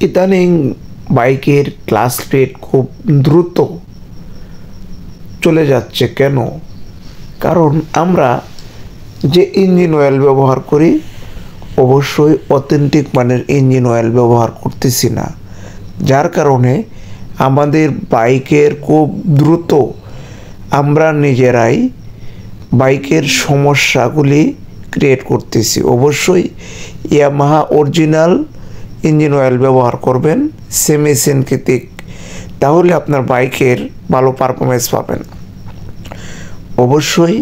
ইদানিং বাইকের clutch plate খুব দ্রুত চলে যাচ্ছে কেন? কারণ আমরা যে ইঞ্জিন অয়েল ব্যবহার করি অবশ্যই অথেন্টিক মানের ইঞ্জিন অয়েল ব্যবহার করতেছি না, যার কারণে আমাদের বাইকের খুব দ্রুত আমরা নিজেরাই বাইকের সমস্যাগুলি ক্রিয়েট করতেছি। অবশ্যই ইয়ামাহা অরিজিনাল ইঞ্জিন অয়েল ব্যবহার করবেন, সেমি সিনথেটিক, তাহলে আপনার বাইকের ভালো পারফরমেন্স পাবেন। অবশ্যই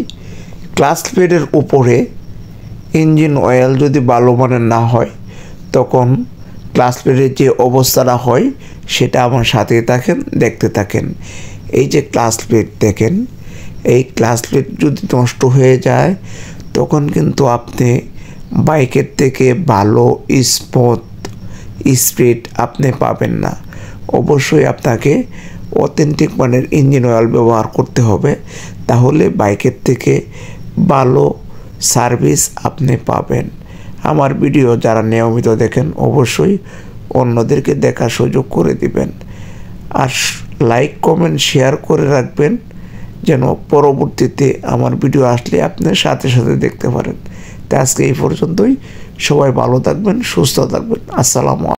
ক্লাচ প্লেটের উপরে ইঞ্জিন অয়েল যদি ভালো মানের না হয় তখন ক্লাচ প্লেটের যে অবস্থাটা হয় সেটা আমার সাথে থাকেন, দেখতে থাকেন। এই যে ক্লাচ প্লেট দেখেন, এই ক্লাচ প্লেট যদি নষ্ট হয়ে যায় তখন কিন্তু আপনি বাইকের থেকে ভালো স্মুথ স্পিড আপনি পাবেন না। অবশ্যই আপনাকে অথেন্টিক মানের ইঞ্জিন অয়েল ব্যবহার করতে হবে, তাহলে বাইকের থেকে ভালো সার্ভিস আপনি পাবেন। আমার ভিডিও যারা নিয়মিত দেখেন অবশ্যই অন্যদেরকে দেখার সুযোগ করে দিবেন, আর লাইক কমেন্ট শেয়ার করে রাখবেন যেন পরবর্তীতে আমার ভিডিও আসলে আপনি সাথে সাথে দেখতে পারেন। তো আজকে এই পর্যন্তই, সবাই ভালো থাকবেন, সুস্থ থাকবেন। আসসালামু আলাইকুম।